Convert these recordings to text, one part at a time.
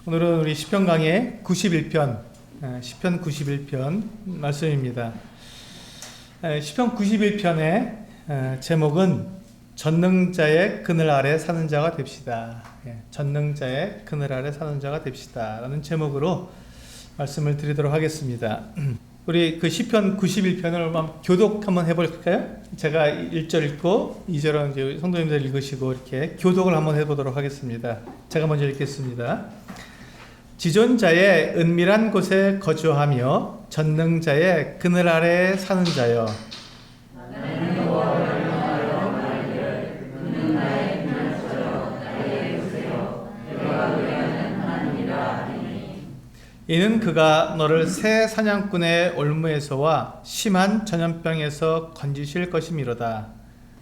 오늘은 우리 시편 강의 91편, 시편 91편 말씀입니다. 시편 91편의 제목은 전능자의 그늘 아래 사는 자가 됩시다. 전능자의 그늘 아래 사는 자가 됩시다. 라는 제목으로 말씀을 드리도록 하겠습니다. 우리 그 시편 91편을 한번 교독 한번 해볼까요? 제가 1절 읽고 2절은 이제 성도님들 읽으시고 이렇게 교독을 한번 해보도록 하겠습니다. 제가 먼저 읽겠습니다. 지존자의 은밀한 곳에 거주하며 전능자의 그늘 아래 사는 자여, 이는 그가 너를 새 사냥꾼의 올무에서와 심한 전염병에서 건지실 것이미로다.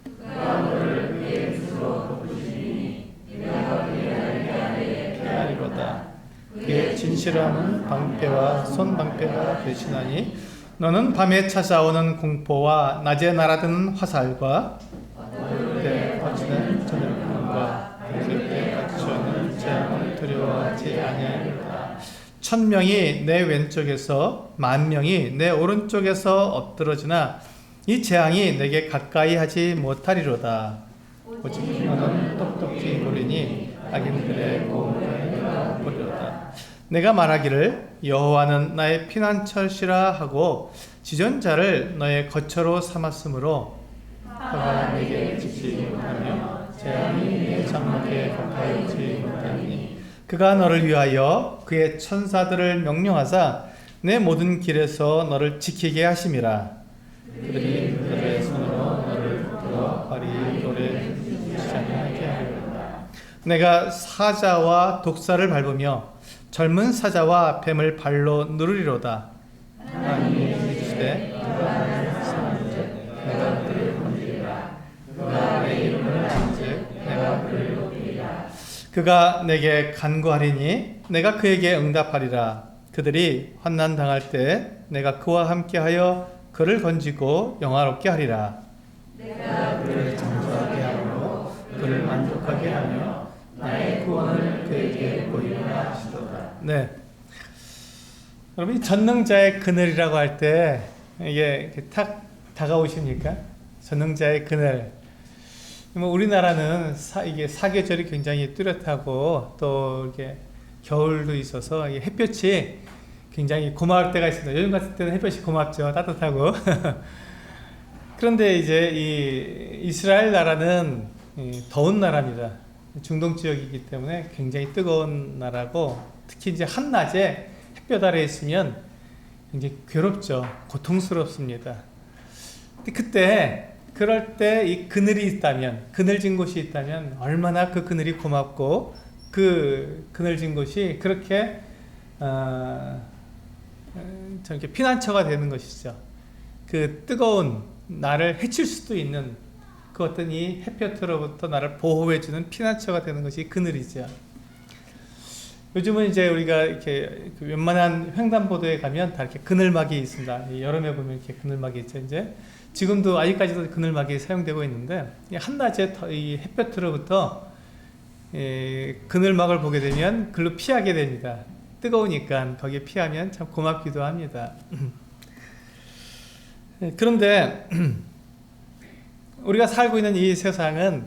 그가 너를 그의 붓으로 덮으시니 네가 그의 날개 아래에 피하리로다. 그의 진실함은 방패와 손방패가 되시나니 너는 밤에 찾아오는 공포와 낮에 날아드는 화살과 어두울 때 퍼지는 전염병과 밤길 때 갇혀오는 재앙을 두려워하지 아니하리로다. 1000명이 내 왼쪽에서 10,000명이 내 오른쪽에서 엎드러지나 이 재앙이 내게 가까이 하지 못하리로다. 오직 너는 똑똑히 보리니 악인들의 공을 보리로다. 내가 말하기를 여호와는 나의 피난처시라 하고 지존자를 너의 거처로 삼았으므로 화가 내게 직지 못하며 재앙이 내 장막에 가까이 오지 못하니 그가 너를 위하여 그의 천사들을 명령하사 내 모든 길에서 너를 지키게 하심이라. 그들이 그들의 손으로 너를 붙들어 발이 돌에 부딪히지 않게 하리로다. 내가 사자와 독사를 밟으며 젊은 사자와 뱀을 발로 누르리로다. 하나님이 이르시되 내가 그를 건지리라. 그가 내 이름을 안즉 내가 그를 높이리라. 그가 내게 간구하리니 내가 그에게 응답하리라. 그들이 환난 당할 때 내가 그와 함께하여 그를 건지고 영화롭게 하리라. 내가 그를 장수하게 하므로 그를 만족하게 하며 나의 구원을 그에게 보이리라 하시도다. 네, 여러분, 이 전능자의 그늘이라고 할 때 이게 탁 다가오십니까? 전능자의 그늘. 뭐 우리나라는 이게 사계절이 굉장히 뚜렷하고 또 이렇게 겨울도 있어서 햇볕이 굉장히 고마울 때가 있습니다. 요즘 같은 때는 햇볕이 고맙죠. 따뜻하고. 그런데 이제 이 이스라엘 나라는 더운 나라입니다. 중동 지역이기 때문에 굉장히 뜨거운 나라고, 특히 이제 한낮에 햇볕 아래에 있으면 굉장히 괴롭죠. 고통스럽습니다. 근데 그때 그럴 때 이 그늘이 있다면, 그늘진 곳이 있다면 얼마나 그 그늘이 고맙고 그 그늘진 곳이 그렇게 저렇게 피난처가 되는 것이죠. 그 뜨거운 나를 해칠 수도 있는 그 어떤 이 햇볕으로부터 나를 보호해주는 피난처가 되는 것이 그늘이죠. 요즘은 이제 우리가 이렇게 웬만한 횡단보도에 가면 다 이렇게 그늘막이 있습니다. 여름에 보면 이렇게 그늘막이 있죠. 이제 지금도 아직까지도 그늘막이 사용되고 있는데, 한낮에 이 햇볕으로부터 그늘막을 보게 되면 글로 피하게 됩니다. 뜨거우니까 거기에 피하면 참 고맙기도 합니다. 그런데 우리가 살고 있는 이 세상은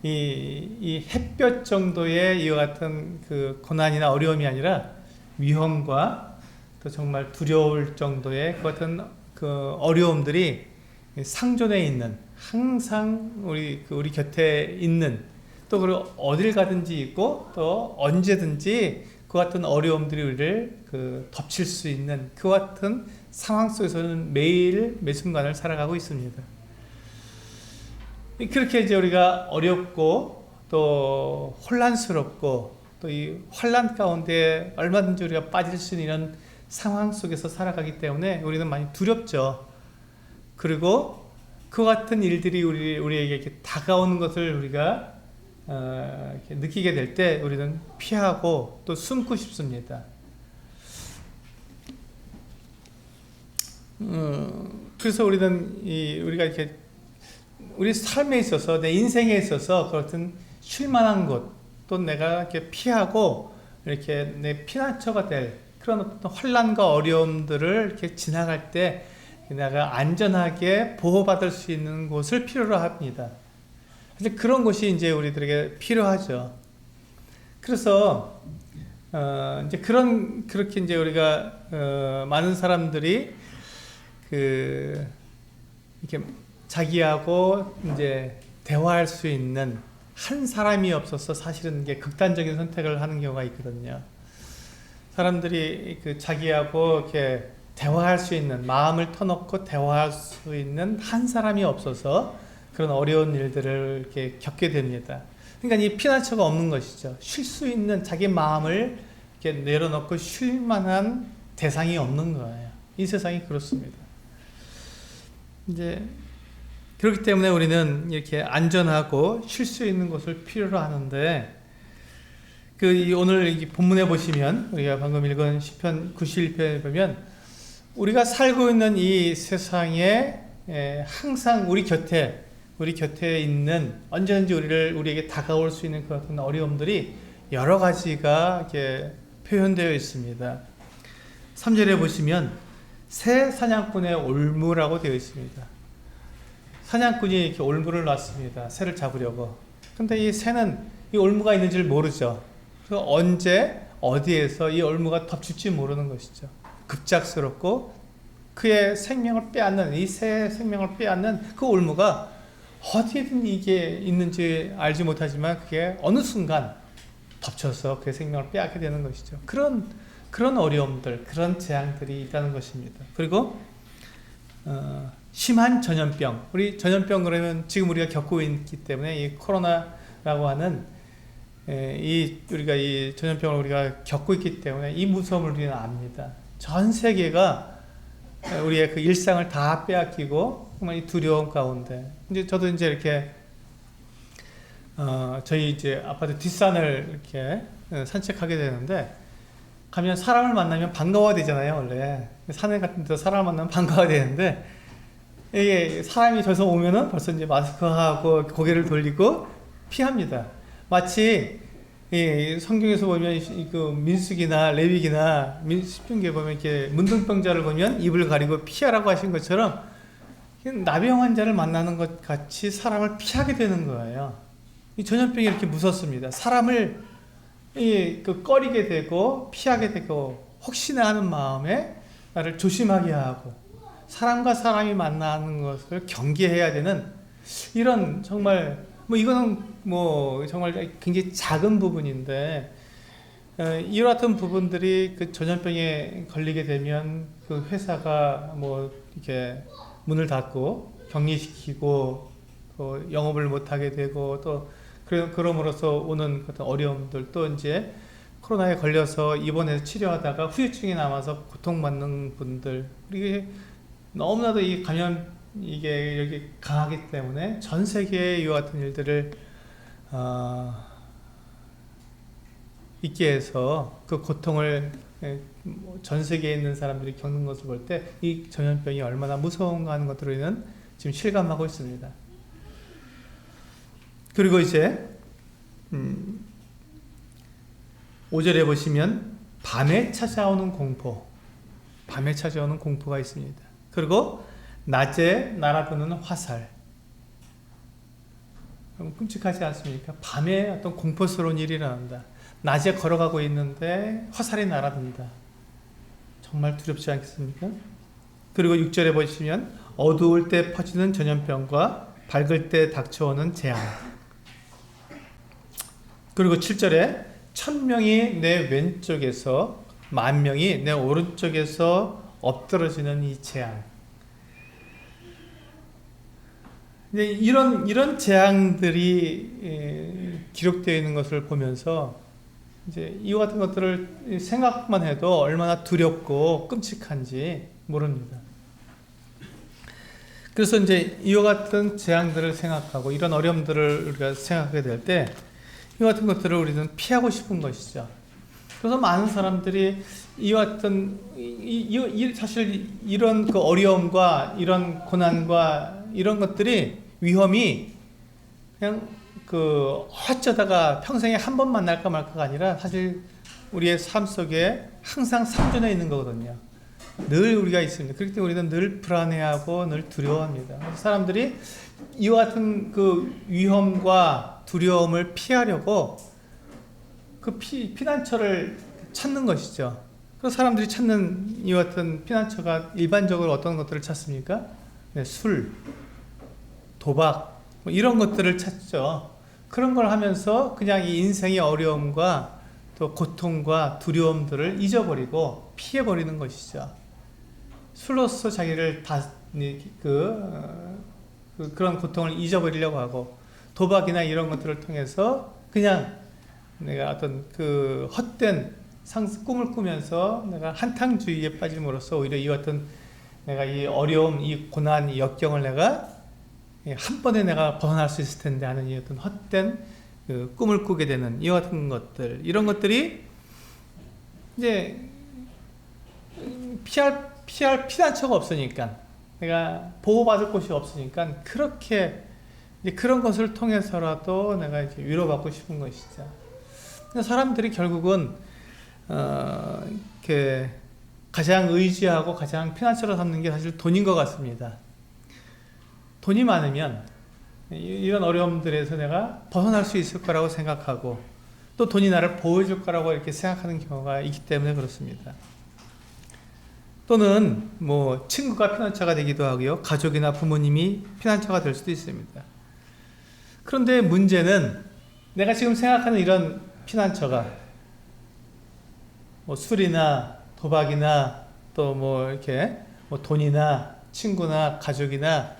이 햇볕 정도의 이와 같은 그 고난이나 어려움이 아니라 위험과 또 정말 두려울 정도의 그 같은 그 어려움들이 상존해 있는, 항상 우리 곁에 있는, 또 그리고 어딜 가든지 있고 또 언제든지 그 같은 어려움들이 우리를 덮칠 수 있는 그 같은 상황 속에서는 매일 매 순간을 살아가고 있습니다. 그렇게 이제 우리가 어렵고 또 혼란스럽고 또 이 환란 가운데 얼마든지 우리가 빠질 수 있는 이런 상황 속에서 살아가기 때문에 우리는 많이 두렵죠. 그리고 그 같은 일들이 우리에게 이렇게 다가오는 것을 우리가 이렇게 느끼게 될 때 우리는 피하고 또 숨고 싶습니다. 그래서 우리는 우리가 이렇게 우리 삶에 있어서, 내 인생에 있어서 그렇든 쉴만한 곳, 또 내가 이렇게 피하고 이렇게 내 피난처가 될 그런 어떤 환난과 어려움들을 이렇게 지나갈 때 내가 안전하게 보호받을 수 있는 곳을 필요로 합니다. 이제 그런 곳이 이제 우리들에게 필요하죠. 그래서 이제 그렇게 이제 우리가 많은 사람들이 이렇게 자기하고 이제 대화할 수 있는 한 사람이 없어서 사실은 이게 극단적인 선택을 하는 경우가 있거든요. 사람들이 자기하고 이렇게 대화할 수 있는, 마음을 터놓고 대화할 수 있는 한 사람이 없어서 그런 어려운 일들을 이렇게 겪게 됩니다. 그러니까 이 피난처가 없는 것이죠. 쉴 수 있는 자기 마음을 이렇게 내려놓고 쉴 만한 대상이 없는 거예요. 이 세상이 그렇습니다. 이제 그렇기 때문에 우리는 이렇게 안전하고 쉴 수 있는 곳을 필요로 하는데, 오늘 이 본문에 보시면 우리가 방금 읽은 시편 91편에 보면 우리가 살고 있는 이 세상에 항상 우리 곁에 있는, 언제든지 우리에게 다가올 수 있는 그 같은 어려움들이 여러 가지가 이렇게 표현되어 있습니다. 3절에 보시면 새 사냥꾼의 올무라고 되어 있습니다. 사냥꾼이 이렇게 올무를 놨습니다. 새를 잡으려고. 근데 이 새는 이 올무가 있는 줄 모르죠. 그래서 언제 어디에서 이 올무가 덮칠지 모르는 것이죠. 급작스럽고 그의 생명을 빼앗는, 이 새의 생명을 빼앗는 그 올무가 어디에든 이게 있는지 알지 못하지만 그게 어느 순간 덮쳐서 그의 생명을 빼앗게 되는 것이죠. 그런 어려움들, 그런 재앙들이 있다는 것입니다. 그리고 심한 전염병, 우리 전염병 그러면 지금 우리가 겪고 있기 때문에 이 코로나라고 하는 우리가 이 전염병을 우리가 겪고 있기 때문에 이 무서움을 우리는 압니다. 전 세계가 우리의 그 일상을 다 빼앗기고 정말 이 두려움 가운데, 이제 저도 이제 이렇게 저희 이제 아파트 뒷산을 이렇게 산책하게 되는데, 가면 사람을 만나면 반가워야 되잖아요. 원래 산에 같은 데서 사람을 만나면 반가워야 되는데, 이게 사람이 저기서 오면은 벌써 이제 마스크하고 고개를 돌리고 피합니다. 마치 성경에서 보면 그 민수기나 레위기나 십중기에 보면 이렇게 문둥병자를 보면 입을 가리고 피하라고 하신 것처럼 나병 환자를 만나는 것 같이 사람을 피하게 되는 거예요. 이 전염병이 이렇게 무섭습니다. 사람을 꺼리게 되고 피하게 되고 혹시나 하는 마음에 나를 조심하게 하고 사람과 사람이 만나는 것을 경계해야 되는 이런, 정말 이거는 정말 굉장히 작은 부분인데, 이와 같은 부분들이 그 전염병에 걸리게 되면 그 회사가 이렇게 문을 닫고 격리시키고 또 영업을 못하게 되고, 또 그럼으로써 오는 어떤 어려움들, 또 이제 코로나에 걸려서 입원해서 치료하다가 후유증이 남아서 고통받는 분들, 이게 너무나도 이 감염 이게 여기 강하기 때문에 전 세계에 이와 같은 일들을 있게 해서 그 고통을 전 세계에 있는 사람들이 겪는 것을 볼 때 이 전염병이 얼마나 무서운가 하는 것들을 우리는 지금 실감하고 있습니다. 그리고 이제 5절에 보시면 밤에 찾아오는 공포가 있습니다. 그리고 낮에 날아드는 화살. 끔찍하지 않습니까? 밤에 어떤 공포스러운 일이 일어난다. 낮에 걸어가고 있는데 화살이 날아든다. 정말 두렵지 않겠습니까? 그리고 6절에 보시면 어두울 때 퍼지는 전염병과 밝을 때 닥쳐오는 재앙. 그리고 7절에 1000명이 내 왼쪽에서 10,000명이 내 오른쪽에서 엎드러지는 이 재앙. 이제 이런 재앙들이 기록되어 있는 것을 보면서 이제 이와 같은 것들을 생각만 해도 얼마나 두렵고 끔찍한지 모릅니다. 그래서 이제 이와 같은 재앙들을 생각하고 이런 어려움들을 우리가 생각하게 될 때 이와 같은 것들을 우리는 피하고 싶은 것이죠. 그래서 많은 사람들이 이와 같은 사실 이런 그 어려움과 이런 고난과 이런 것들이 위험이 그냥 어쩌다가 평생에 한 번 만날까 말까가 아니라 사실 우리의 삶 속에 항상 상존해 있는 거거든요. 늘 우리가 있습니다. 그렇기 때문에 우리는 늘 불안해하고 늘 두려워합니다. 사람들이 이와 같은 그 위험과 두려움을 피하려고 그 피난처를 찾는 것이죠. 그 사람들이 찾는 이와 같은 피난처가 일반적으로 어떤 것들을 찾습니까? 네, 술, 도박, 뭐 이런 것들을 찾죠. 그런 걸 하면서 그냥 이 인생의 어려움과 또 고통과 두려움들을 잊어버리고 피해버리는 것이죠. 술로서 자기를 그런 고통을 잊어버리려고 하고, 도박이나 이런 것들을 통해서 그냥 내가 어떤 그 헛된 꿈을 꾸면서 내가 한탕주의에 빠짐으로써 오히려 이 어떤 내가 이 어려움, 이 고난, 이 역경을 내가 한 번에 내가 벗어날 수 있을 텐데 하는 이 어떤 헛된 그 꿈을 꾸게 되는 이 같은 것들, 이런 것들이 이제 피할 피난처가 없으니까, 내가 보호받을 곳이 없으니까 그렇게 이제 그런 것을 통해서라도 내가 이제 위로받고 싶은 것이죠. 사람들이 결국은 이렇게 가장 의지하고 가장 피난처로 삼는 게 사실 돈인 것 같습니다. 돈이 많으면 이런 어려움들에서 내가 벗어날 수 있을 거라고 생각하고, 또 돈이 나를 보호해줄 거라고 이렇게 생각하는 경우가 있기 때문에 그렇습니다. 또는 뭐 친구가 피난처가 되기도 하고요, 가족이나 부모님이 피난처가 될 수도 있습니다. 그런데 문제는 내가 지금 생각하는 이런 피난처가 뭐 술이나 도박이나 또 뭐 이렇게 뭐 돈이나 친구나 가족이나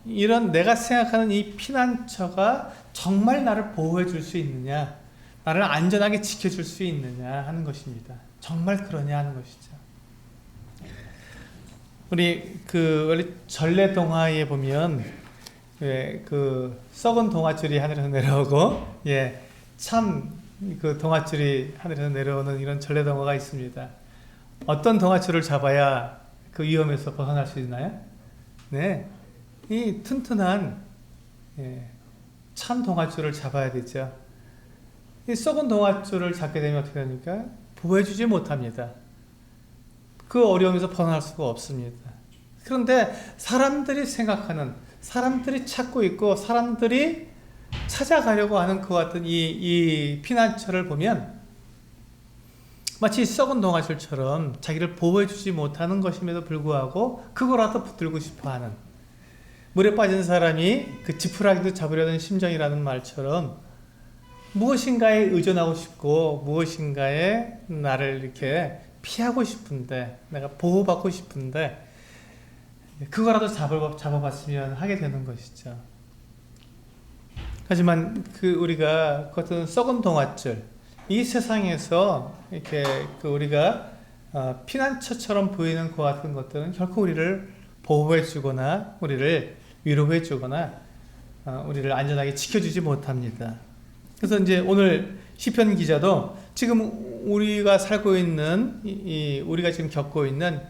이런 내가 생각하는 이 피난처가 정말 나를 보호해 줄 수 있느냐, 나를 안전하게 지켜줄 수 있느냐 하는 것입니다. 정말 그러냐 하는 것이죠. 우리 원래 전래동화에 보면 그 썩은 동아줄이 하늘에서 내려오고, 참 그 동아줄이 하늘에서 내려오는 이런 전래동화가 있습니다. 어떤 동아줄을 잡아야 그 위험에서 벗어날 수 있나요? 네, 이 튼튼한 참 동아줄을 잡아야 되죠. 이 썩은 동아줄을 잡게 되면 어떻게 됩니까? 보호해주지 못합니다. 그 어려움에서 벗어날 수가 없습니다. 그런데 사람들이 생각하는, 사람들이 찾고 있고 사람들이 찾아가려고 하는 그 같은 이 피난처를 보면 마치 썩은 동아줄처럼 자기를 보호해주지 못하는 것임에도 불구하고 그거라도 붙들고 싶어하는, 물에 빠진 사람이 그 지푸라기도 잡으려는 심정이라는 말처럼 무엇인가에 의존하고 싶고 무엇인가에 나를 이렇게 피하고 싶은데, 내가 보호받고 싶은데 그거라도 잡아봤으면 하게 되는 것이죠. 하지만 우리가 그 어떤 썩은 동아줄, 이 세상에서 이렇게 우리가 피난처처럼 보이는 그 같은 것들은 결코 우리를 보호해주거나 우리를 위로해주거나 우리를 안전하게 지켜주지 못합니다. 그래서 이제 오늘 시편 기자도 지금 우리가 살고 있는 우리가 지금 겪고 있는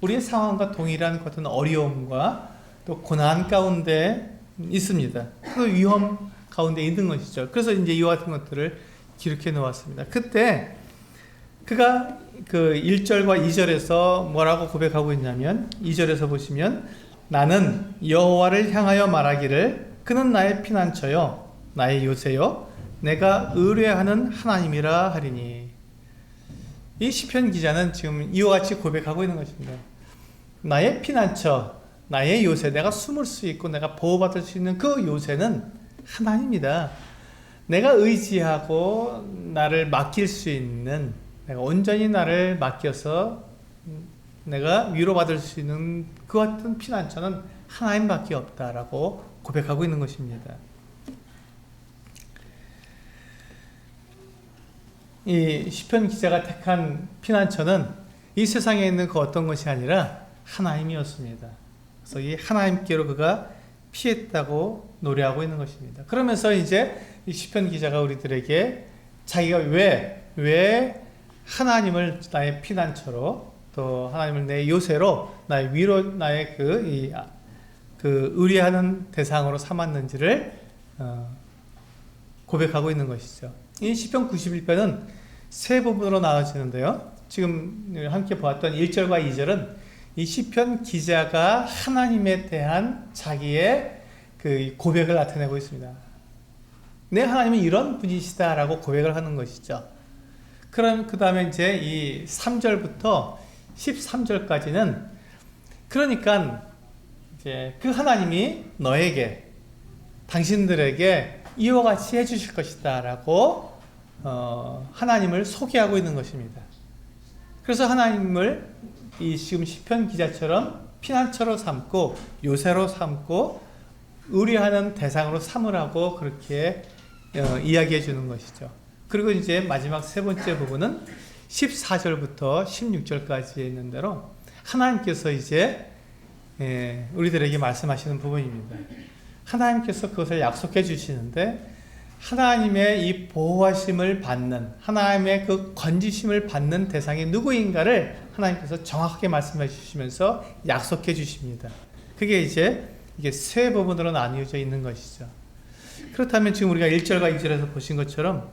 우리의 상황과 동일한 어떤 어려움과 또 고난 가운데 있습니다. 그 위험 가운데 있는 것이죠. 그래서 이제 이와 같은 것들을 기록해 놓았습니다. 그때 그가 그 1절과 2절에서 뭐라고 고백하고 있냐면, 2절에서 보시면 나는 여호와를 향하여 말하기를 그는 나의 피난처요 나의 요새요 내가 의뢰하는 하나님이라 하리니. 이 시편 기자는 지금 이와 같이 고백하고 있는 것입니다. 나의 피난처, 나의 요새, 내가 숨을 수 있고 내가 보호받을 수 있는 그 요새는 하나님이다. 내가 의지하고 나를 맡길 수 있는, 내가 온전히 나를 맡겨서 내가 위로받을 수 있는 그 같은 피난처는 하나님밖에 없다라고 고백하고 있는 것입니다. 이 시편 기자가 택한 피난처는 이 세상에 있는 그 어떤 것이 아니라 하나님이었습니다. 그래서 이 하나님께로 그가 피했다고 노래하고 있는 것입니다. 그러면서 이제 이 시편 기자가 우리들에게 자기가 왜 하나님을 나의 피난처로, 또 하나님을 내 요새로, 나의 위로, 나의 의뢰하는 대상으로 삼았는지를 고백하고 있는 것이죠. 이 시편 91편은 세 부분으로 나눠지는데요. 지금 함께 보았던 1절과 2절은 이 시편 기자가 하나님에 대한 자기의 그 고백을 나타내고 있습니다. 내 하나님은 이런 분이시다라고 고백을 하는 것이죠. 그럼 그 다음에 이제 이 3절부터 13절까지는 그러니까 이제 그 하나님이 너에게 당신들에게 이와 같이 해주실 것이다 라고 하나님을 소개하고 있는 것입니다. 그래서 하나님을 이 지금 시편 기자처럼 피난처로 삼고 요새로 삼고 의뢰하는 대상으로 삼으라고 그렇게 이야기해 주는 것이죠. 그리고 이제 마지막 세 번째 부분은 14절부터 16절까지 있는 대로 하나님께서 이제 우리들에게 말씀하시는 부분입니다. 하나님께서 그것을 약속해 주시는데 하나님의 이 보호하심을 받는 하나님의 그 건지심을 받는 대상이 누구인가를 하나님께서 정확하게 말씀해 주시면서 약속해 주십니다. 그게 이제 이게 세 부분으로 나뉘어져 있는 것이죠. 그렇다면 지금 우리가 1절과 2절에서 보신 것처럼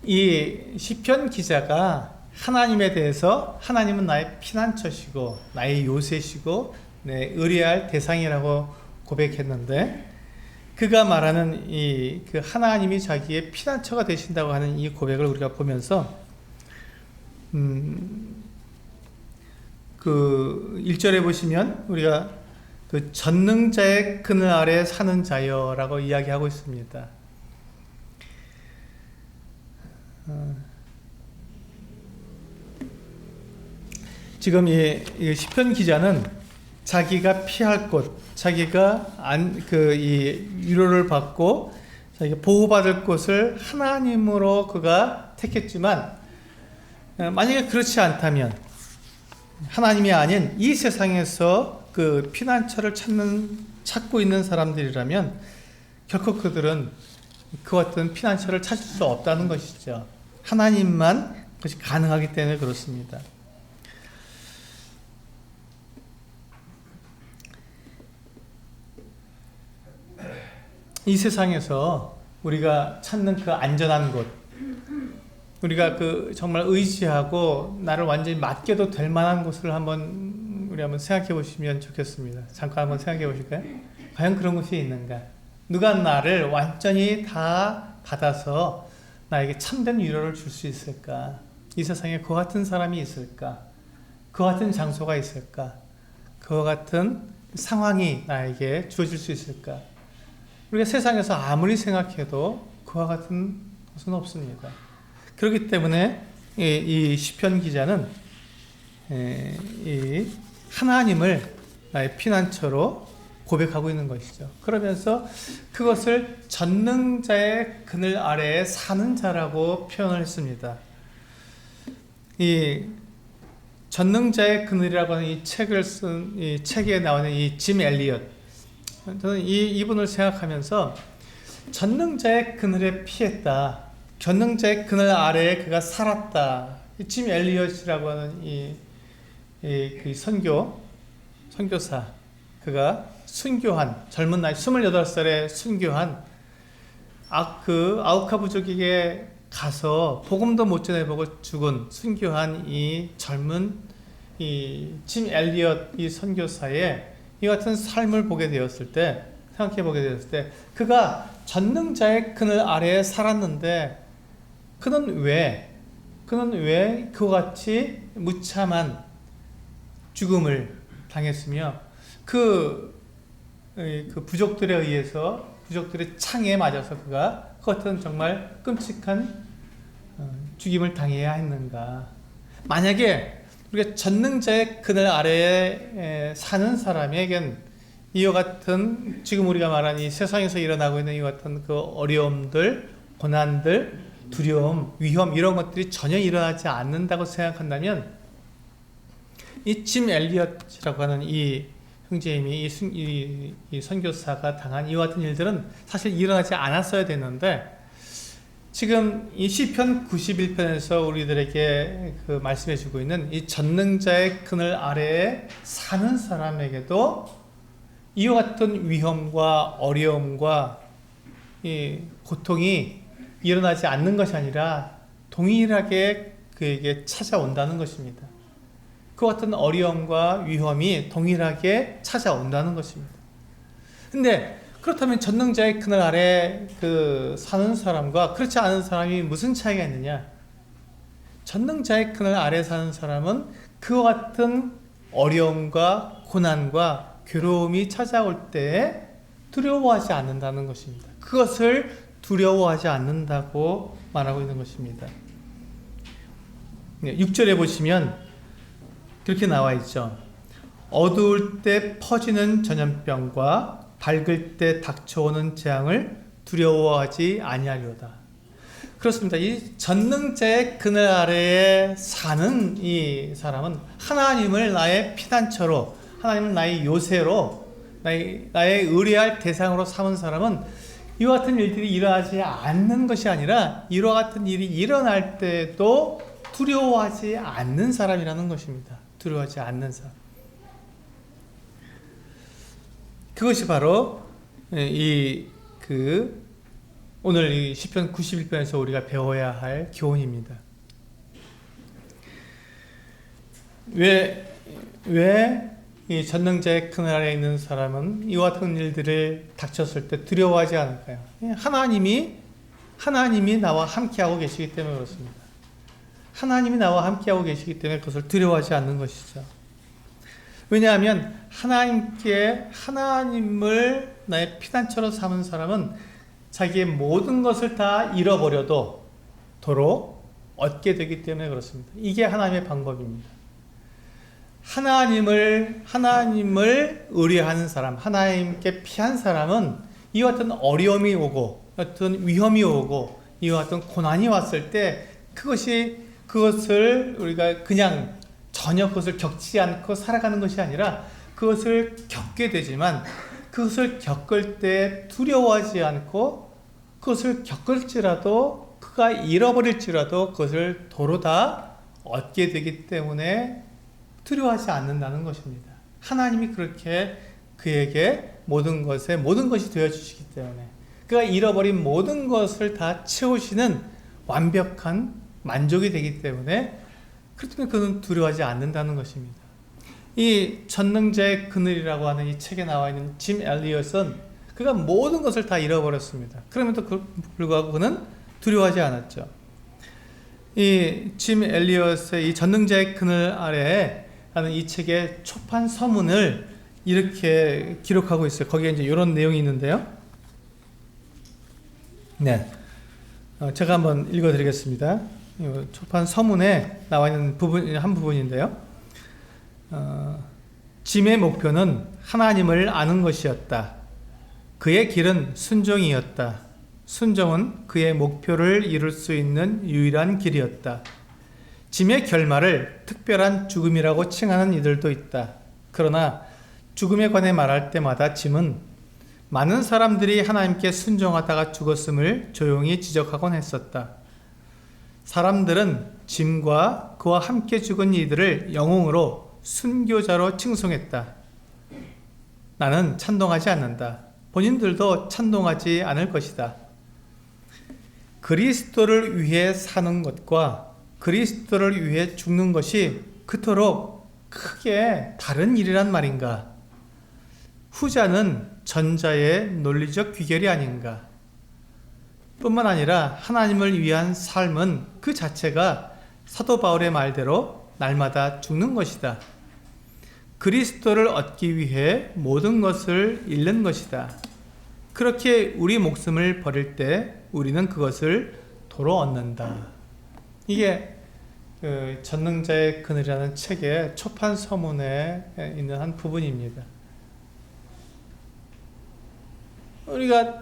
이 시편 기자가 하나님에 대해서 하나님은 나의 피난처시고 나의 요새시고 내 의뢰할 대상이라고 고백했는데 그가 말하는 이 그 하나님이 자기의 피난처가 되신다고 하는 이 고백을 우리가 보면서 그 1절에 보시면 우리가 그 전능자의 그늘 아래 사는 자여라고 이야기하고 있습니다. 지금 이 시편 기자는 자기가 피할 곳, 자기가 이 위로를 받고 자기가 보호받을 곳을 하나님으로 그가 택했지만 만약에 그렇지 않다면 하나님이 아닌 이 세상에서 그 피난처를 찾고 있는 사람들이라면 결코 그들은 그와 같은 피난처를 찾을 수 없다는 것이죠. 하나님만 그것이 가능하기 때문에 그렇습니다. 이 세상에서 우리가 찾는 그 안전한 곳, 우리가 그 정말 의지하고 나를 완전히 맡겨도 될 만한 곳을 우리 한번 생각해 보시면 좋겠습니다. 잠깐 한번 생각해 보실까요? 과연 그런 곳이 있는가? 누가 나를 완전히 다 받아서 나에게 참된 위로를 줄 수 있을까? 이 세상에 그와 같은 사람이 있을까? 그와 같은 장소가 있을까? 그와 같은 상황이 나에게 주어질 수 있을까? 우리가 세상에서 아무리 생각해도 그와 같은 것은 없습니다. 그렇기 때문에 이 시편 기자는 이 하나님을 나의 피난처로 고백하고 있는 것이죠. 그러면서 그것을 전능자의 그늘 아래에 사는 자라고 표현을 했습니다. 이 전능자의 그늘이라고 하는 이 책을 쓴 이 책에 나오는 이 짐 엘리엇, 저는 이분을 생각하면서 전능자의 그늘에 피했다, 전능자의 그늘 아래에 그가 살았다. 짐 엘리엇이라고 하는 그 선교사, 그가 순교한 젊은 나이 28살에 순교한 아우카 부족에게 가서 복음도 못 전해보고 죽은 순교한 이 젊은 짐 엘리엇 이 선교사의 이 같은 삶을 보게 되었을 때, 생각해 보게 되었을 때, 그가 전능자의 그늘 아래에 살았는데 그는 왜 그와 같이 무참한 죽음을 당했으며 그 부족들에 의해서 부족들의 창에 맞아서 그가 그 같은 정말 끔찍한 죽임을 당해야 했는가? 만약에 우리가 전능자의 그늘 아래에 사는 사람에겐 이와 같은 지금 우리가 말한 이 세상에서 일어나고 있는 이와 같은 그 어려움들, 고난들, 두려움, 위험 이런 것들이 전혀 일어나지 않는다고 생각한다면 이 짐 엘리엇이라고 하는 이 형제님이 이 선교사가 당한 이와 같은 일들은 사실 일어나지 않았어야 되는데 지금 이 시편 91편에서 우리들에게 그 말씀해주고 있는 이 전능자의 그늘 아래에 사는 사람에게도 이와 같은 위험과 어려움과 이 고통이 일어나지 않는 것이 아니라 동일하게 그에게 찾아온다는 것입니다. 그와 같은 어려움과 위험이 동일하게 찾아온다는 것입니다. 근데 그렇다면 전능자의 그늘 아래 사는 사람과 그렇지 않은 사람이 무슨 차이가 있느냐? 전능자의 그늘 아래 사는 사람은 그와 같은 어려움과 고난과 괴로움이 찾아올 때에 두려워하지 않는다는 것입니다. 그것을 두려워하지 않는다고 말하고 있는 것입니다. 6절에 보시면 그렇게 나와 있죠. 어두울 때 퍼지는 전염병과 밝을 때 닥쳐오는 재앙을 두려워하지 아니하리로다. 그렇습니다. 이 전능자의 그늘 아래에 사는 이 사람은 하나님을 나의 피난처로, 하나님을 나의 요새로, 나의 의뢰할 대상으로 삼은 사람은 이와 같은 일들이 일어나지 않는 것이 아니라 이와 같은 일이 일어날 때도 두려워하지 않는 사람이라는 것입니다. 두려워하지 않는 사람. 그것이 바로 오늘 이 시편 91편에서 우리가 배워야 할 교훈입니다. 왜 이 전능자의 그늘 아래에 있는 사람은 이와 같은 일들을 닥쳤을 때 두려워하지 않을까요? 하나님이 나와 함께하고 계시기 때문에 그렇습니다. 하나님이 나와 함께하고 계시기 때문에 그것을 두려워하지 않는 것이죠. 왜냐하면 하나님을 나의 피난처로 삼은 사람은 자기의 모든 것을 다 잃어버려도 도로 얻게 되기 때문에 그렇습니다. 이게 하나님의 방법입니다. 하나님을 의뢰하는 사람, 하나님께 피한 사람은 이와 같은 어려움이 오고, 어떤 위험이 오고, 이와 같은 고난이 왔을 때 그것을 우리가 그냥 전혀 그것을 겪지 않고 살아가는 것이 아니라 그것을 겪게 되지만 그것을 겪을 때 두려워하지 않고 그것을 겪을지라도 그가 잃어버릴지라도 그것을 도로 다 얻게 되기 때문에 두려워하지 않는다는 것입니다. 하나님이 그렇게 그에게 모든 것이 되어주시기 때문에 그가 잃어버린 모든 것을 다 채우시는 완벽한 만족이 되기 때문에 그렇다면 그는 두려워하지 않는다는 것입니다. 이 전능자의 그늘이라고 하는 이 책에 나와 있는 짐 엘리엇은 그가 모든 것을 다 잃어버렸습니다. 그럼에도 불구하고 그는 두려워하지 않았죠. 이 짐 엘리엇의 이 전능자의 그늘 아래에 하는 이 책의 초판 서문을 이렇게 기록하고 있어요. 거기에 이제 이런 내용이 있는데요. 네, 제가 한번 읽어드리겠습니다. 초판 서문에 나와 있는 한 부분인데요. 짐의 목표는 하나님을 아는 것이었다. 그의 길은 순종이었다. 순종은 그의 목표를 이룰 수 있는 유일한 길이었다. 짐의 결말을 특별한 죽음이라고 칭하는 이들도 있다. 그러나 죽음에 관해 말할 때마다 짐은 많은 사람들이 하나님께 순종하다가 죽었음을 조용히 지적하곤 했었다. 사람들은 짐과 그와 함께 죽은 이들을 영웅으로 순교자로 칭송했다. 나는 찬동하지 않는다. 본인들도 찬동하지 않을 것이다. 그리스도를 위해 사는 것과 그리스도를 위해 죽는 것이 그토록 크게 다른 일이란 말인가? 후자는 전자의 논리적 귀결이 아닌가? 뿐만 아니라 하나님을 위한 삶은 그 자체가 사도 바울의 말대로 날마다 죽는 것이다. 그리스도를 얻기 위해 모든 것을 잃는 것이다. 그렇게 우리 목숨을 버릴 때 우리는 그것을 도로 얻는다. 이게 전능자의 그늘이라는 책의 초판 서문에 있는 한 부분입니다. 우리가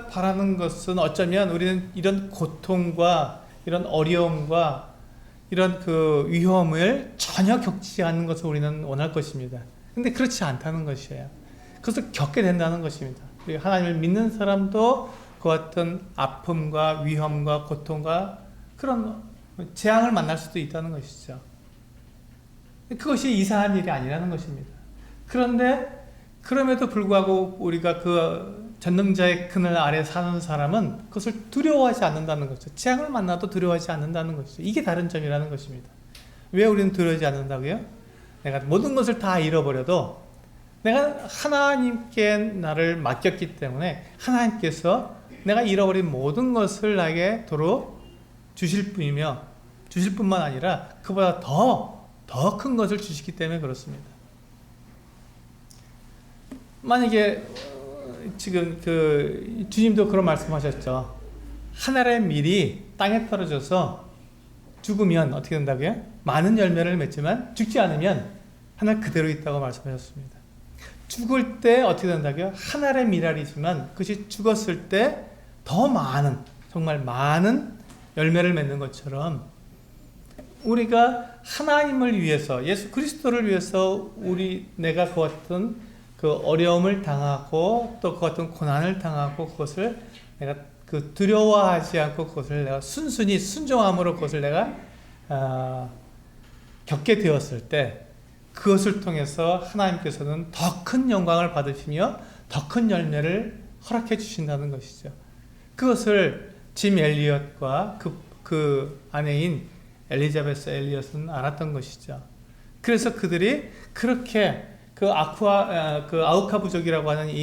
바라는 것은 어쩌면 우리는 이런 고통과 이런 어려움과 이런 위험을 전혀 겪지 않는 것을 우리는 원할 것입니다. 근데 그렇지 않다는 것이에요. 그것을 겪게 된다는 것입니다. 하나님을 믿는 사람도 그 같은 아픔과 위험과 고통과 그런 재앙을 만날 수도 있다는 것이죠. 그것이 이상한 일이 아니라는 것입니다. 그런데 그럼에도 불구하고 우리가 그 전능자의 그늘 아래 사는 사람은 그것을 두려워하지 않는다는 것이죠. 재앙을 만나도 두려워하지 않는다는 것이죠. 이게 다른 점이라는 것입니다. 왜 우리는 두려워하지 않는다고요? 내가 모든 것을 다 잃어버려도 내가 하나님께 나를 맡겼기 때문에 하나님께서 내가 잃어버린 모든 것을 나에게 도로 주실 뿐만 아니라 그보다 더 큰 것을 주시기 때문에 그렇습니다. 만약에 지금 주님도 그런 말씀하셨죠. 하늘의 밀이 땅에 떨어져서 죽으면 어떻게 된다고요? 많은 열매를 맺지만 죽지 않으면 하늘 그대로 있다고 말씀하셨습니다. 죽을 때 어떻게 된다고요? 하늘의 밀알이지만 그것이 죽었을 때 더 많은, 정말 많은 열매를 맺는 것처럼 우리가 하나님을 위해서, 예수 그리스도를 위해서 내가 그 같은 그 어려움을 당하고 또 그 같은 고난을 당하고 그것을 내가 두려워하지 않고 그것을 내가 순순히 순종함으로 그것을 내가 겪게 되었을 때 그것을 통해서 하나님께서는 더 큰 영광을 받으시며 더 큰 열매를 허락해 주신다는 것이죠. 그것을 짐 엘리엇과 그 아내인 엘리자베스 엘리엇은 알았던 것이죠. 그래서 그들이 그렇게 아우카 부족이라고 하는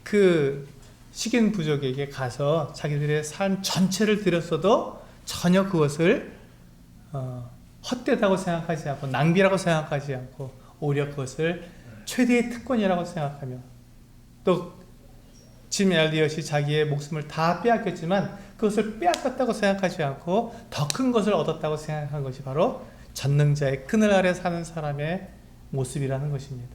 그 식인 부족에게 가서 자기들의 삶 전체를 드렸어도 전혀 그것을 헛되다고 생각하지 않고 낭비라고 생각하지 않고 오히려 그것을 최대의 특권이라고 생각하며 또 짐 엘리엇이 자기의 목숨을 다 빼앗겼지만 그것을 빼앗겼다고 생각하지 않고 더 큰 것을 얻었다고 생각한 것이 바로 전능자의 그늘 아래 사는 사람의 모습이라는 것입니다.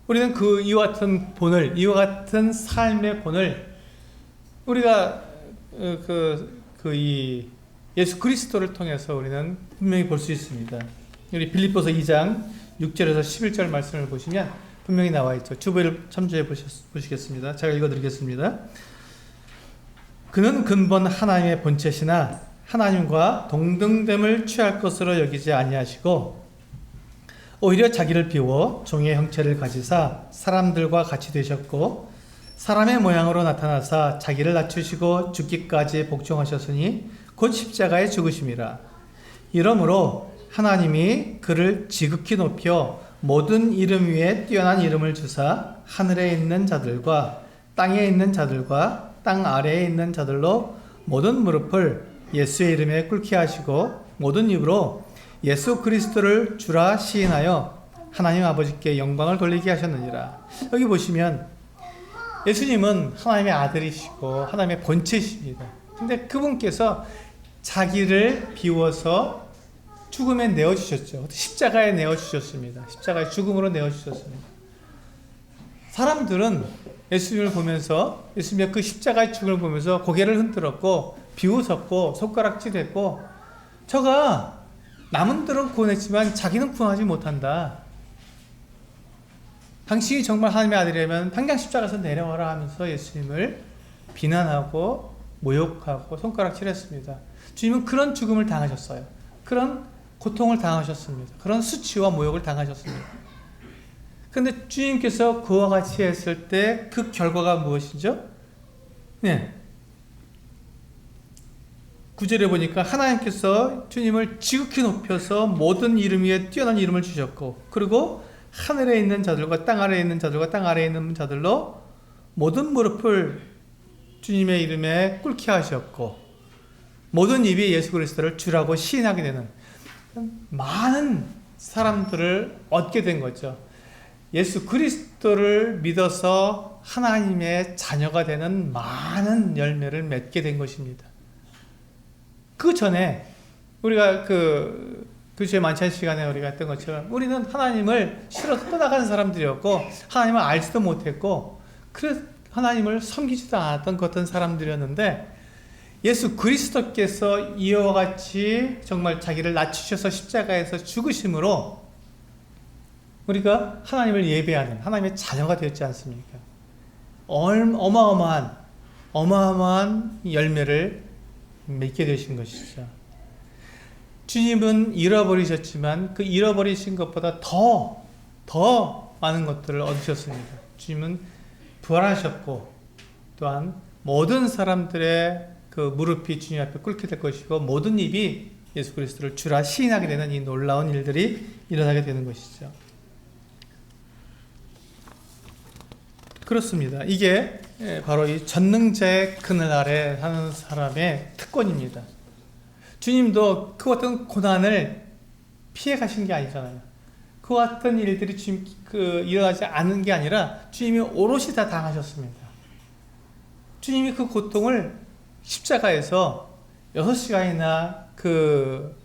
우리는 이와 같은 본을, 이와 같은 삶의 본을 우리가 이 예수 그리스도를 통해서 우리는 분명히 볼 수 있습니다. 우리 빌립보서 2장 6절에서 11절 말씀을 보시면 분명히 나와 있죠. 주보를 참조해 보시겠습니다. 제가 읽어드리겠습니다. 그는 근본 하나님의 본체시나 하나님과 동등됨을 취할 것으로 여기지 아니하시고 오히려 자기를 비워 종의 형체를 가지사 사람들과 같이 되셨고 사람의 모양으로 나타나사 자기를 낮추시고 죽기까지 복종하셨으니 곧 십자가에 죽으심이라. 이러므로 하나님이 그를 지극히 높여 모든 이름 위에 뛰어난 이름을 주사 하늘에 있는 자들과 땅에 있는 자들과 땅 아래에 있는 자들로 모든 무릎을 예수의 이름에 꿇게 하시고 모든 입으로 예수 그리스도를 주라 시인하여 하나님 아버지께 영광을 돌리게 하셨느니라. 여기 보시면 예수님은 하나님의 아들이시고 하나님의 본체이십니다. 근데 그분께서 자기를 비워서 죽음에 내어주셨죠. 십자가에 내어주셨습니다. 십자가의 죽음으로 내어주셨습니다. 사람들은 예수님을 보면서 예수님의 그 십자가의 죽음을 보면서 고개를 흔들었고 비웃었고 손가락질했고 저가 남은들은 구원했지만 자기는 구원하지 못한다. 당신이 정말 하나님의 아들이라면 당장 십자가에서 내려와라 하면서 예수님을 비난하고 모욕하고 손가락질했습니다. 주님은 그런 죽음을 당하셨어요. 그런 고통을 당하셨습니다. 그런 수치와 모욕을 당하셨습니다. 그런데 주님께서 그와 같이 했을 때 그 결과가 무엇이죠? 네. 9절에 보니까 하나님께서 주님을 지극히 높여서 모든 이름 위에 뛰어난 이름을 주셨고 그리고 하늘에 있는 자들과 땅 아래에 있는 자들과 땅 아래에 있는 자들로 모든 무릎을 주님의 이름에 꿇게 하셨고 모든 입이 예수 그리스도를 주라고 시인하게 되는 많은 사람들을 얻게 된 거죠. 예수 그리스도를 믿어서 하나님의 자녀가 되는 많은 열매를 맺게 된 것입니다. 그 전에 우리가 교주의 만찬 시간에 우리가 했던 것처럼 우리는 하나님을 싫어서 떠나가는 사람들이었고 하나님을 알지도 못했고 그래서 하나님을 섬기지도 않았던 어떤 사람들이었는데 예수 그리스도께서 이와 같이 정말 자기를 낮추셔서 십자가에서 죽으심으로 우리가 하나님을 예배하는 하나님의 자녀가 되었지 않습니까? 어마어마한 열매를 맺게 되신 것이죠. 주님은 잃어버리셨지만 그 잃어버리신 것보다 더 많은 것들을 얻으셨습니다. 주님은 부활하셨고 또한 모든 사람들의 그 무릎이 주님 앞에 꿇게 될 것이고 모든 입이 예수 그리스도를 주라 시인하게 되는 이 놀라운 일들이 일어나게 되는 것이죠. 그렇습니다. 이게 바로 이 전능자의 그늘 아래 사는 사람의 특권입니다. 주님도 그 같은 고난을 피해 가신 게 아니잖아요. 그 같은 일들이 주님 일어나지 않은 게 아니라 주님이 오롯이 다 당하셨습니다. 주님이 그 고통을 십자가에서 6시간이나 그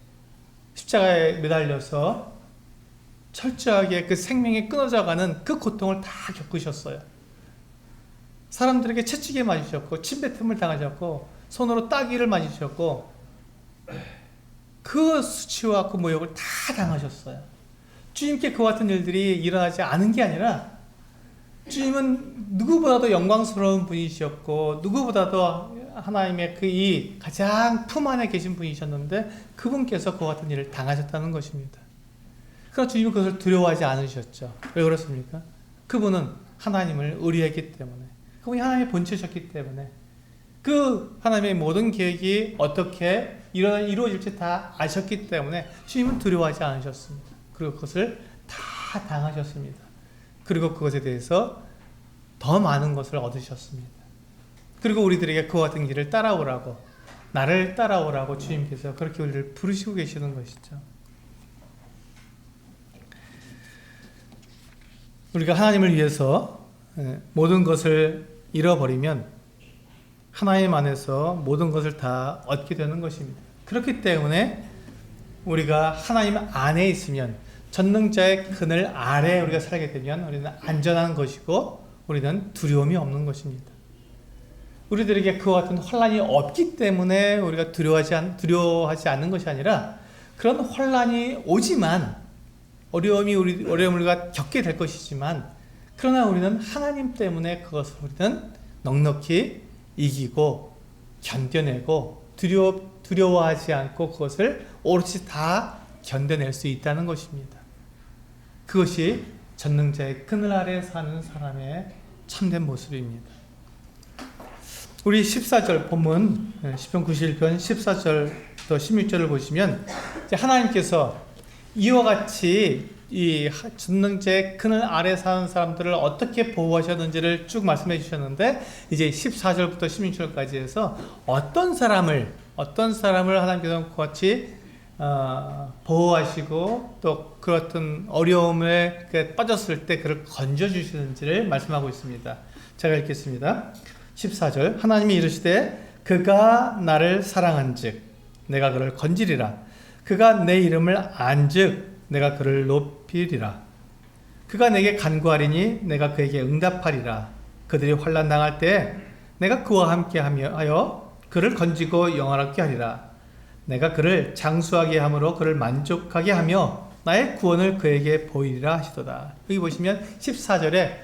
십자가에 매달려서 철저하게 그 생명이 끊어져가는 그 고통을 다 겪으셨어요. 사람들에게 채찍에 맞으셨고 침뱉음을 당하셨고 손으로 따귀를 맞으셨고 그 수치와 그 모욕을 다 당하셨어요. 주님께 그 같은 일들이 일어나지 않은 게 아니라 주님은 누구보다도 영광스러운 분이셨고 누구보다도 하나님의 그 이 가장 품 안에 계신 분이셨는데 그분께서 그 같은 일을 당하셨다는 것입니다. 그러나 주님은 그것을 두려워하지 않으셨죠. 왜 그렇습니까? 그분은 하나님을 의뢰했기 때문에, 그분이 하나님의 본체셨기 때문에, 그 하나님의 모든 계획이 어떻게 이루어질지 다 아셨기 때문에 주님은 두려워하지 않으셨습니다. 그리고 그것을 다 당하셨습니다. 그리고 그것에 대해서 더 많은 것을 얻으셨습니다. 그리고 우리들에게 그와 같은 길을 따라오라고, 나를 따라오라고 주님께서 그렇게 우리를 부르시고 계시는 것이죠. 우리가 하나님을 위해서 모든 것을 잃어버리면 하나님 안에서 모든 것을 다 얻게 되는 것입니다. 그렇기 때문에 우리가 하나님 안에 있으면, 전능자의 그늘 아래 우리가 살게 되면 우리는 안전한 것이고 우리는 두려움이 없는 것입니다. 우리들에게 그와 같은 혼란이 없기 때문에 우리가 두려워하지 않는 것이 아니라, 그런 혼란이 오지만 어려움을 우리가 겪게 될 것이지만, 그러나 우리는 하나님 때문에 그것을 우리는 넉넉히 이기고 견뎌내고 두려워하지 않고 그것을 오롯이 다 견뎌낼 수 있다는 것입니다. 그것이 전능자의 그늘 아래 사는 사람의 참된 모습입니다. 우리 14절 본문 시편 91편 14절부터 16절을 보시면 하나님께서 이와 같이 이 전능자의 그늘 아래 사는 사람들을 어떻게 보호하셨는지를 쭉 말씀해 주셨는데, 이제 14절부터 16절까지 해서 어떤 사람을 하나님께서 같이 보호하시고 또 그렇던 어려움에 빠졌을 때 그를 건져주시는지를 말씀하고 있습니다. 제가 읽겠습니다. 14절, 하나님이 이르시되 그가 나를 사랑한즉 내가 그를 건지리라. 그가 내 이름을 안즉 내가 그를 높이리라. 그가 내게 간구하리니 내가 그에게 응답하리라. 그들이 환난 당할 때 내가 그와 함께 하여 그를 건지고 영원하게 하리라. 내가 그를 장수하게 함으로 그를 만족하게 하며 나의 구원을 그에게 보이리라 하시도다. 여기 보시면 14절에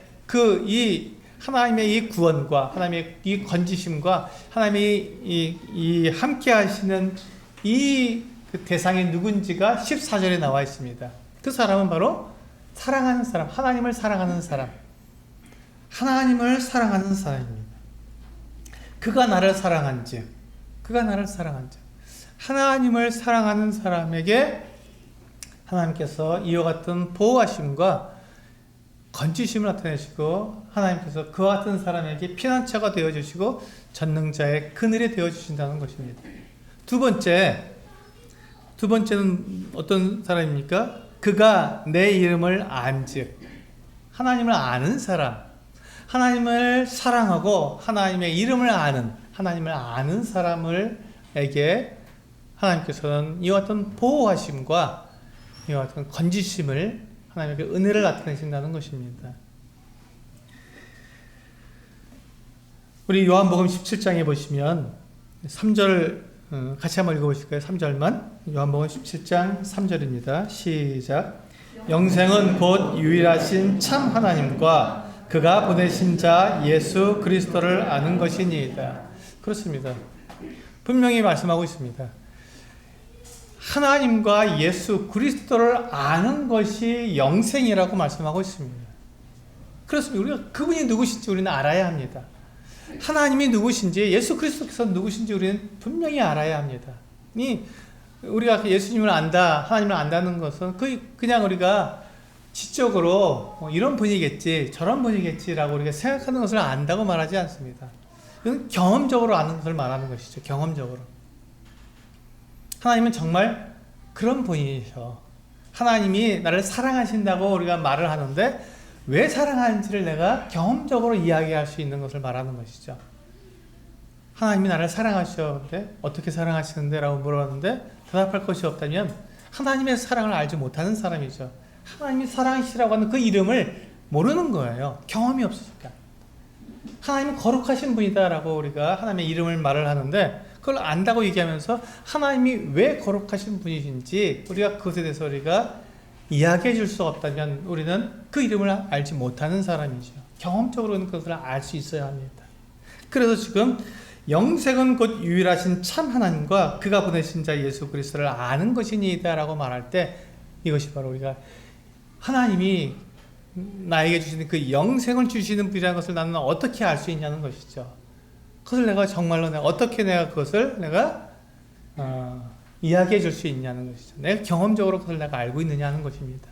이 하나님의 이 구원과 하나님의 이 건지심과 하나님의 이 함께 하시는 그 대상이 누군지가 14절에 나와 있습니다. 그 사람은 바로 사랑하는 사람, 하나님을 사랑하는 사람, 하나님을 사랑하는 사람입니다. 그가 나를 사랑한즉, 하나님을 사랑하는 사람에게 하나님께서 이와 같은 보호하심과 건지심을 나타내시고, 하나님께서 그와 같은 사람에게 피난처가 되어주시고 전능자의 그늘이 되어주신다는 것입니다. 두 번째는 어떤 사람입니까? 그가 내 이름을 안즉, 하나님을 아는 사람, 하나님을 사랑하고 하나님의 이름을 하나님을 아는 사람에게 하나님께서는 이와 같은 보호하심과 이와 같은 건지심을, 하나님의 은혜를 나타내신다는 것입니다. 우리 요한복음 17장에 보시면 3절 같이 한번 읽어보실까요? 3절만. 요한복음 17장 3절입니다. 시작. 영생은 곧 유일하신 참 하나님과 그가 보내신 자 예수 그리스도를 아는 것이니이다. 그렇습니다. 분명히 말씀하고 있습니다. 하나님과 예수 그리스도를 아는 것이 영생이라고 말씀하고 있습니다. 그렇습니다. 우리가 그분이 누구신지 우리는 알아야 합니다. 하나님이 누구신지, 예수 그리스도께서 누구신지 우리는 분명히 알아야 합니다. 우리가 예수님을 안다, 하나님을 안다는 것은 그냥 우리가 지적으로 이런 분이겠지, 저런 분이겠지라고 우리가 생각하는 것을 안다고 말하지 않습니다. 이건 경험적으로 아는 것을 말하는 것이죠. 경험적으로. 하나님은 정말 그런 분이셔. 하나님이 나를 사랑하신다고 우리가 말을 하는데 왜 사랑하는지를 내가 경험적으로 이야기할 수 있는 것을 말하는 것이죠. 하나님이 나를 사랑하시는데 어떻게 사랑하시는데? 라고 물어봤는데 대답할 것이 없다면 하나님의 사랑을 알지 못하는 사람이죠. 하나님이 사랑이시라고 하는 그 이름을 모르는 거예요. 경험이 없으니까. 하나님은 거룩하신 분이다 라고 우리가 하나님의 이름을 말을 하는데 그걸 안다고 얘기하면서 하나님이 왜 거룩하신 분이신지 우리가 그것에 대해서 우리가 이야기해 줄 수 없다면 우리는 그 이름을 알지 못하는 사람이죠. 경험적으로는 그것을 알 수 있어야 합니다. 그래서 지금 영생은 곧 유일하신 참 하나님과 그가 보내신 자 예수 그리스도를 아는 것이니이다 라고 말할 때 이것이 바로 우리가 하나님이 나에게 주시는 그 영생을 주시는 분이라는 것을 나는 어떻게 알 수 있냐는 것이죠. 그것을 내가 정말로 어떻게 그것을 이야기해 줄 수 있냐는 것이죠. 내가 경험적으로 그것을 내가 알고 있느냐는 것입니다.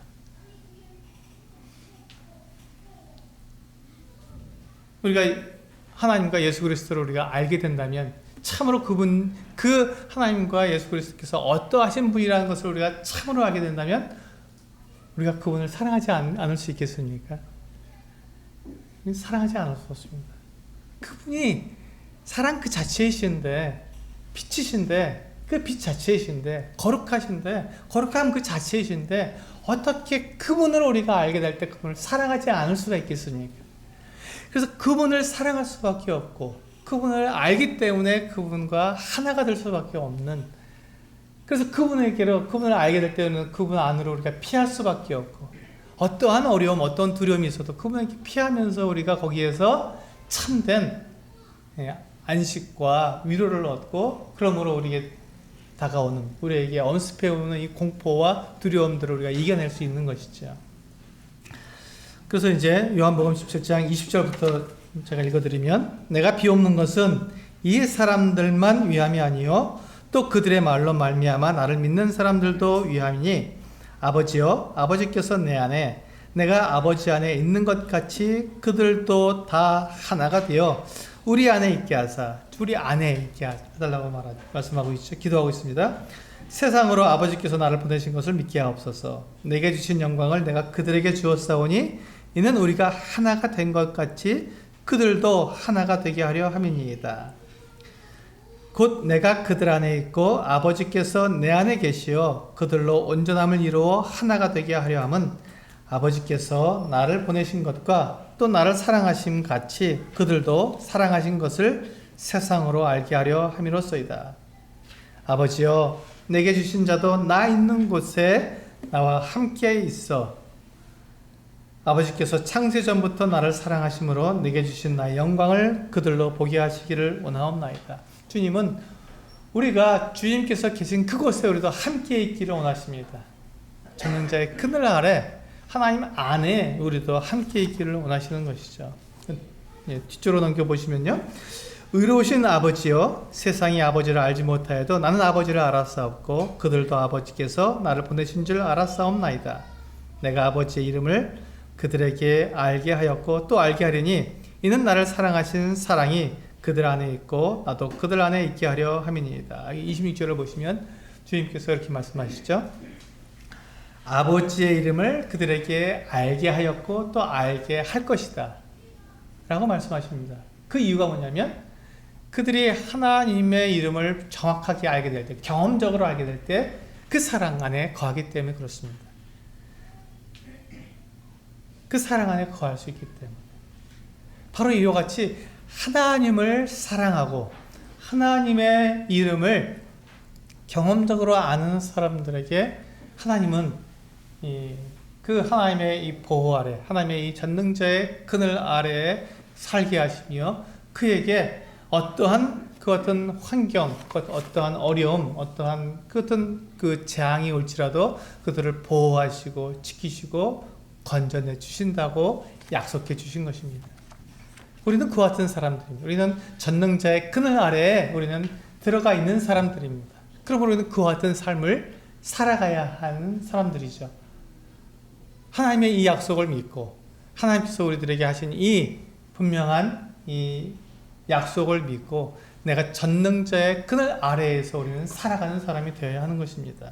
우리가 하나님과 예수 그리스도를 우리가 알게 된다면 참으로 그 하나님과 예수 그리스도께서 어떠하신 분이라는 것을 우리가 참으로 알게 된다면 우리가 그분을 사랑하지 않을 수 있겠습니까? 사랑하지 않을 수 없습니다. 그분이 사랑 그 자체이신데, 빛이신데, 그 빛 자체이신데, 거룩하신데, 거룩함 그 자체이신데, 어떻게 그분을 우리가 알게 될 때 그분을 사랑하지 않을 수가 있겠습니까? 그래서 그분을 사랑할 수밖에 없고, 그분을 알기 때문에 그분과 하나가 될 수밖에 없는, 그래서 그분을 알게 될 때는 그분 안으로 우리가 피할 수밖에 없고, 어떠한 어려움, 어떤 두려움이 있어도 그분에게 피하면서 우리가 거기에서 참된 안식과 위로를 얻고, 그러므로 우리에게 다가오는, 우리에게 엄습해 오는 이 공포와 두려움들을 우리가 이겨낼 수 있는 것이죠. 그래서 이제 요한복음 17장 20절부터 제가 읽어드리면, 내가 비옵는 것은 이 사람들만 위함이 아니요 또 그들의 말로 말미암아 나를 믿는 사람들도 위함이니, 아버지여, 아버지께서 내 안에 내가 아버지 안에 있는 것 같이 그들도 다 하나가 되어 우리 안에 있게 하사, 우리 안에 있게 해달라고 말씀하고 있죠. 기도하고 있습니다. 세상으로 아버지께서 나를 보내신 것을 믿게 하옵소서. 내게 주신 영광을 내가 그들에게 주었사오니 이는 우리가 하나가 된 것 같이 그들도 하나가 되게 하려 함이니이다. 곧 내가 그들 안에 있고 아버지께서 내 안에 계시어 그들로 온전함을 이루어 하나가 되게 하려 함은 아버지께서 나를 보내신 것과 또 나를 사랑하심 같이 그들도 사랑하신 것을 세상으로 알게 하려 함이로소이다. 아버지여, 내게 주신 자도 나 있는 곳에 나와 함께 있어 아버지께서 창세전부터 나를 사랑하심으로 내게 주신 나의 영광을 그들로 보게 하시기를 원하옵나이다. 주님은 우리가 주님께서 계신 그곳에 우리도 함께 있기를 원하십니다. 전능자의 그늘 아래 하나님 안에 우리도 함께 있기를 원하시는 것이죠. 뒤쪽으로 넘겨보시면요. 의로우신 아버지여, 세상이 아버지를 알지 못하여도 나는 아버지를 알았사옵고 그들도 아버지께서 나를 보내신 줄 알았사옵나이다. 내가 아버지의 이름을 그들에게 알게 하였고 또 알게 하려니 이는 나를 사랑하신 사랑이 그들 안에 있고 나도 그들 안에 있게 하려 함이니이다. 26절을 보시면 주님께서 이렇게 말씀하시죠. 아버지의 이름을 그들에게 알게 하였고 또 알게 할 것이다 라고 말씀하십니다. 그 이유가 뭐냐면 그들이 하나님의 이름을 정확하게 알게 될 때, 경험적으로 알게 될 때 그 사랑 안에 거하기 때문에 그렇습니다. 그 사랑 안에 거할 수 있기 때문에 바로 이와 같이 하나님을 사랑하고 하나님의 이름을 경험적으로 아는 사람들에게 하나님은 그 하나님의 이 보호 아래, 하나님의 이 전능자의 그늘 아래에 살게 하시며 그에게 어떠한 그 어떤 환경, 어떠한 어려움, 어떠한 그 어떤 그 재앙이 올지라도 그들을 보호하시고 지키시고 건져내 주신다고 약속해 주신 것입니다. 우리는 그와 같은 사람들입니다. 우리는 전능자의 그늘 아래에 우리는 들어가 있는 사람들입니다. 그럼 우리는 그와 같은 삶을 살아가야 하는 사람들이죠. 하나님의 이 약속을 믿고 하나님께서 우리들에게 하신 이 분명한 이 약속을 믿고 내가 전능자의 그늘 아래에서 우리는 살아가는 사람이 되어야 하는 것입니다.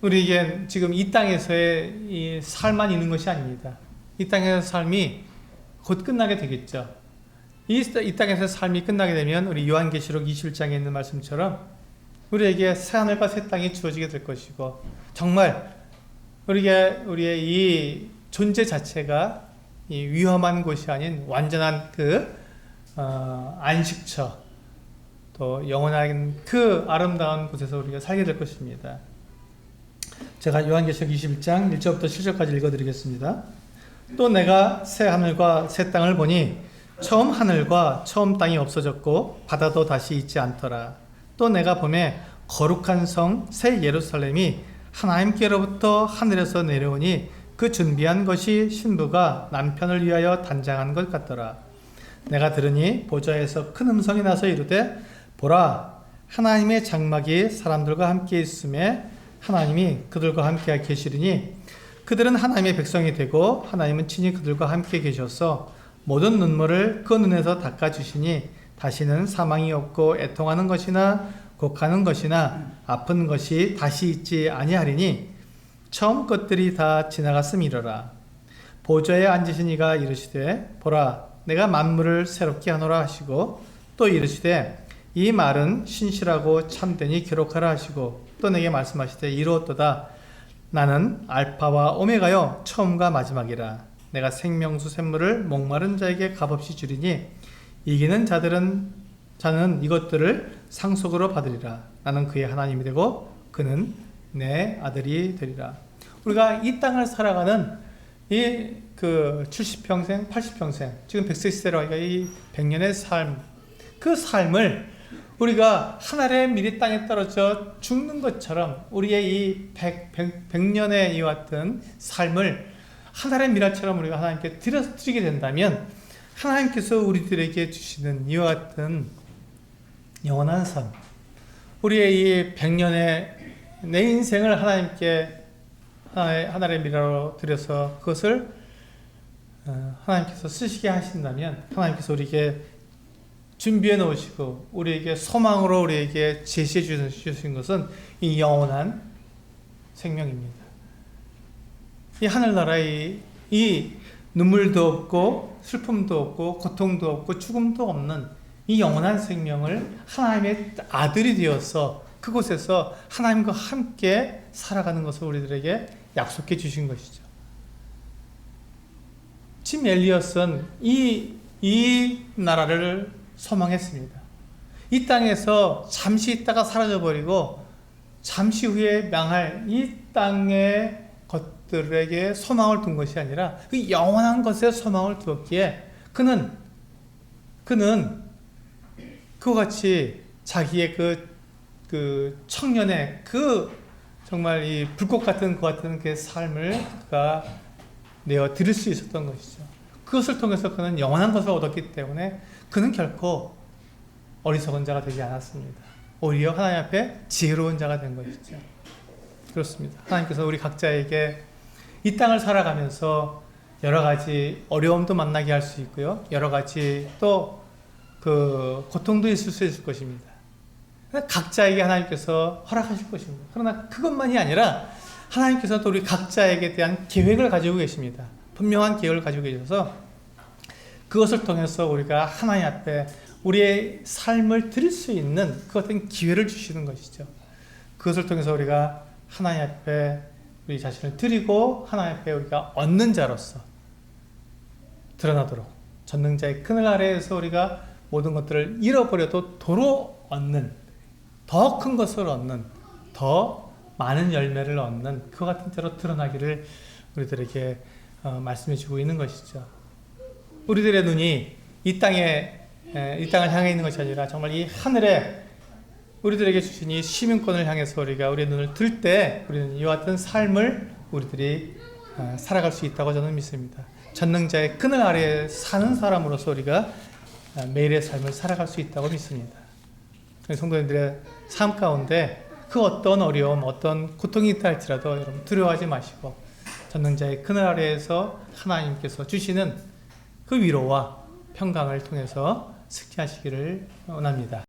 우리에게 지금 이 땅에서의 이 삶만 있는 것이 아닙니다. 이 땅에서 삶이 곧 끝나게 되겠죠. 이 땅에서 삶이 끝나게 되면 우리 요한계시록 21장에 있는 말씀처럼 우리에게 새하늘과 새 땅이 주어지게 될 것이고 정말 우리의 이 존재 자체가 이 위험한 곳이 아닌 완전한 안식처 또 영원한 그 아름다운 곳에서 우리가 살게 될 것입니다. 제가 요한계시록 21장 1절부터 7절까지 읽어드리겠습니다. 또 내가 새 하늘과 새 땅을 보니 처음 하늘과 처음 땅이 없어졌고 바다도 다시 있지 않더라. 또 내가 보매 거룩한 성 새 예루살렘이 하나님께로부터 하늘에서 내려오니 그 준비한 것이 신부가 남편을 위하여 단장한 것 같더라. 내가 들으니 보좌에서 큰 음성이 나서 이르되 보라 하나님의 장막이 사람들과 함께 있음에 하나님이 그들과 함께 계시리니 그들은 하나님의 백성이 되고 하나님은 친히 그들과 함께 계셔서 모든 눈물을 그 눈에서 닦아주시니 다시는 사망이 없고 애통하는 것이나 곡하는 것이나 아픈 것이 다시 있지 아니하리니 처음 것들이 다 지나갔음이러라. 보좌에 앉으신 이가 이르시되 보라 내가 만물을 새롭게 하노라 하시고 또 이르시되 이 말은 신실하고 참되니 기록하라 하시고 또 내게 말씀하시되 이루었도다. 나는 알파와 오메가요 처음과 마지막이라. 내가 생명수 샘물을 목마른 자에게 값없이 주리니 이기는 자는 이것들을 상속으로 받으리라. 나는 그의 하나님이 되고 그는 내 아들이 되리라. 우리가 이 땅을 살아가는 이 70평생, 80평생, 지금 100세 시대로 하니까 이 100년의 삶, 그 삶을 우리가 하늘의 미리 땅에 떨어져 죽는 것처럼 우리의 이 100년의 이와 같은 삶을 하늘의 미라처럼 우리가 하나님께 드리게 된다면 하나님께서 우리들에게 주시는 이와 같은 영원한 삶, 우리의 이 100년의 내 인생을 하나님께 하늘의 미라로 드려서 그것을 하나님께서 쓰시게 하신다면 하나님께서 우리에게 준비해 놓으시고 우리에게 소망으로 우리에게 제시해 주신 것은 이 영원한 생명입니다. 이 하늘나라의 이 눈물도 없고 슬픔도 없고 고통도 없고 죽음도 없는 이 영원한 생명을 하나님의 아들이 되어서 그곳에서 하나님과 함께 살아가는 것을 우리들에게 약속해 주신 것이죠. 짐 엘리엇은 이 나라를 소망했습니다. 이 땅에서 잠시 있다가 사라져버리고 잠시 후에 망할 이 땅의 것들에게 소망을 둔 것이 아니라 그 영원한 것에 소망을 두었기에 그는 그와 같이 자기의 그 청년의 정말 이 불꽃 같은 그 같은 그 삶을 그가 내어 드릴 수 있었던 것이죠. 그것을 통해서 그는 영원한 것을 얻었기 때문에 그는 결코 어리석은 자가 되지 않았습니다. 오히려 하나님 앞에 지혜로운 자가 된 것이죠. 그렇습니다. 하나님께서 우리 각자에게 이 땅을 살아가면서 여러 가지 어려움도 만나게 할 수 있고요. 여러 가지 또 고통도 있을 수 있을 것입니다. 각자에게 하나님께서 허락하실 것입니다. 그러나 그것만이 아니라 하나님께서도 우리 각자에게 대한 계획을 가지고 계십니다. 분명한 계획을 가지고 계셔서 그것을 통해서 우리가 하나님 앞에 우리의 삶을 드릴 수 있는 그 어떤 기회를 주시는 것이죠. 그것을 통해서 우리가 하나님 앞에 우리 자신을 드리고 하나님 앞에 우리가 얻는 자로서 드러나도록 전능자의 그늘 아래에서 우리가 모든 것들을 잃어버려도 도로 얻는 더 큰 것을 얻는 더 많은 열매를 얻는 그 같은 자로 드러나기를 우리들에게 말씀해 주고 있는 것이죠. 우리들의 눈이 이 땅을 향해 있는 것이 아니라 정말 이 하늘에 우리들에게 주신 이 시민권을 향해서 우리가 우리의 눈을 들 때 우리는 이와 같은 삶을 우리들이 살아갈 수 있다고 저는 믿습니다. 전능자의 그늘 아래에 사는 사람으로서 우리가 매일의 삶을 살아갈 수 있다고 믿습니다. 성도님들의 삶 가운데 그 어떤 어려움, 어떤 고통이 있다 할지라도 여러분 두려워하지 마시고 전능자의 그늘 아래에서 하나님께서 주시는 그 위로와 평강을 통해서 승리하시기를 원합니다.